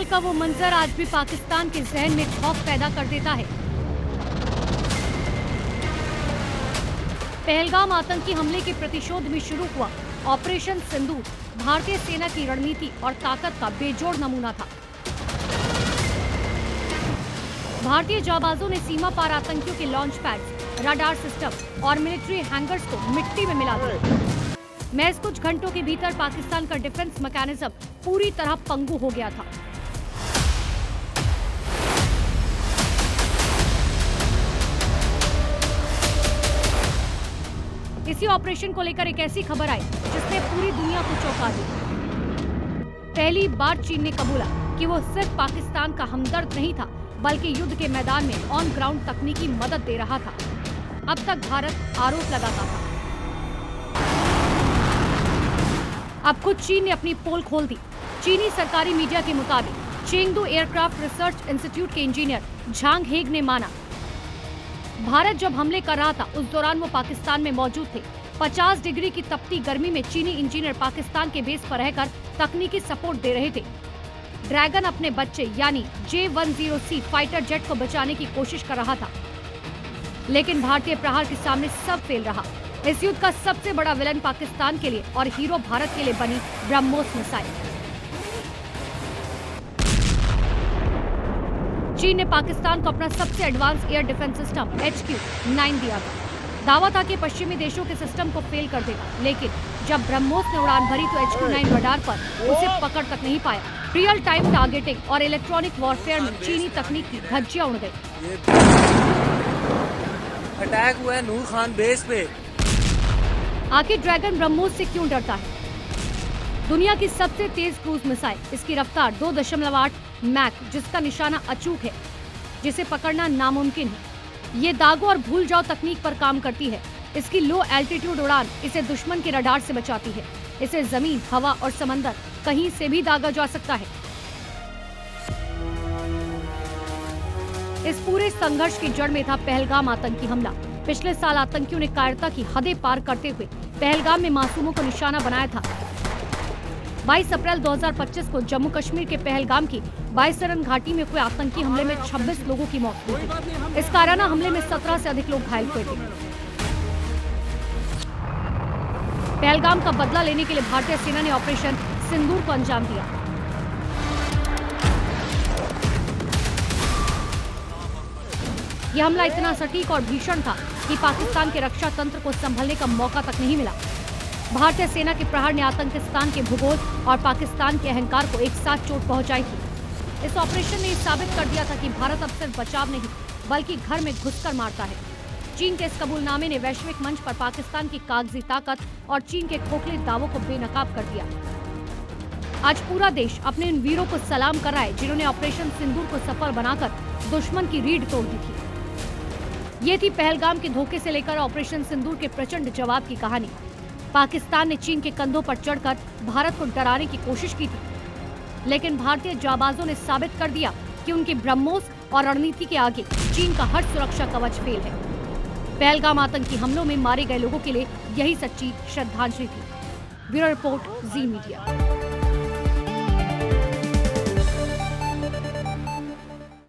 साल का वो मंजर आज भी पाकिस्तान के जहन में खौफ पैदा कर देता है। पहलगाम आतंकी हमले के प्रतिशोध में शुरू हुआ ऑपरेशन सिंदूर भारतीय सेना की रणनीति और ताकत का बेजोड़ नमूना था। भारतीय जाबाजों ने सीमा पार आतंकियों के लॉन्च पैड्स, रडार सिस्टम और मिलिट्री हैंगर्स को मिट्टी में मिला दिया। महज कुछ घंटों के भीतर पाकिस्तान का डिफेंस मैकेनिज्म पूरी तरह पंगु हो गया था। इसी ऑपरेशन को लेकर एक ऐसी खबर आई जिसने पूरी दुनिया को चौंका दिया। पहली बार चीन ने कबूला कि वो सिर्फ पाकिस्तान का हमदर्द नहीं था, बल्कि युद्ध के मैदान में ऑन ग्राउंड तकनीकी मदद दे रहा था। अब तक भारत आरोप लगाता था, अब खुद चीन ने अपनी पोल खोल दी। चीनी सरकारी मीडिया के मुताबिक चेंगडू एयरक्राफ्ट रिसर्च इंस्टीट्यूट के इंजीनियर झांग हेग ने माना, भारत जब हमले कर रहा था उस दौरान वो पाकिस्तान में मौजूद थे। 50 डिग्री की तपती गर्मी में चीनी इंजीनियर पाकिस्तान के बेस पर रहकर तकनीकी सपोर्ट दे रहे थे। ड्रैगन अपने बच्चे यानी J-10C फाइटर जेट को बचाने की कोशिश कर रहा था, लेकिन भारतीय प्रहार के सामने सब फेल रहा। इस युद्ध का सबसे बड़ा विलन पाकिस्तान के लिए और हीरो भारत के लिए बनी ब्रह्मोस मिसाइल। चीन ने पाकिस्तान को अपना सबसे advance air defence system HQ-9 दिया था। दावा था कि पश्चिमी देशों के सिस्टम को फेल कर देगा, लेकिन जब ब्रह्मोस ने उड़ान भरी तो HQ-9 रडार पर उसे पकड़ तक नहीं पाया। रियल टाइम टारगेटिंग और इलेक्ट्रॉनिक वॉरफेयर में चीनी तकनीक की धज्जियां उड़ गई। अटैक हुआ है नूर खान बेस पे। आखिर ड्रैगन ब्रह्मोस से क्यों डरता है? दुनिया की सबसे तेज क्रूज मिसाइल, इसकी रफ्तार 2.8 मैक, जिसका निशाना अचूक है, जिसे पकड़ना नामुमकिन है। ये दागो और भूल जाओ तकनीक पर काम करती है। इसकी लो एल्टीट्यूड उड़ान इसे दुश्मन के रडार से बचाती है। इसे जमीन, हवा और समंदर कहीं से भी दागा जा सकता है। इस पूरे संघर्ष की जड़ में था पहलगाम आतंकी हमला। पिछले साल आतंकियों ने कायरता की हदें पार करते हुए पहलगाम में मासूमों को निशाना बनाया था। 22 अप्रैल 2025 को जम्मू कश्मीर के पहलगाम की बाईसरन घाटी में हुए आतंकी हमले में 26 लोगों की मौत हुई थी। इस कायराना हमले में 17 से अधिक लोग घायल हुए थे। पहलगाम का बदला लेने के लिए भारतीय सेना ने ऑपरेशन सिंदूर को अंजाम दिया। यह हमला इतना सटीक और भीषण था कि पाकिस्तान के रक्षा तंत्र को संभलने का मौका तक नहीं मिला। भारतीय सेना के प्रहार ने आतंकिस्तान के भूगोल और पाकिस्तान के अहंकार को एक साथ चोट पहुंचाई थी। इस ऑपरेशन ने यह साबित कर दिया था कि भारत अब सिर्फ बचाव नहीं, बल्कि घर में घुसकर मारता है। चीन के इस कबूलनामे ने वैश्विक मंच पर पाकिस्तान की कागजी ताकत और चीन के खोखले दावों को बेनकाब कर दिया। आज पूरा देश अपने उन वीरों को सलाम कर रहा है जिन्होंने ऑपरेशन सिंदूर को सफल बनाकर दुश्मन की रीढ़ तोड़ दी थी। ये थी पहलगाम के धोखे से लेकर ऑपरेशन सिंदूर के प्रचंड जवाब की कहानी। पाकिस्तान ने चीन के कंधों पर चढ़कर भारत को डराने की कोशिश की थी, लेकिन भारतीय जाबाजों ने साबित कर दिया कि उनकी ब्रह्मोस और रणनीति के आगे चीन का हर सुरक्षा कवच फेल है। पहलगाम आतंकी हमलों में मारे गए लोगों के लिए यही सच्ची श्रद्धांजलि थी। ब्यूरो रिपोर्ट, जी मीडिया।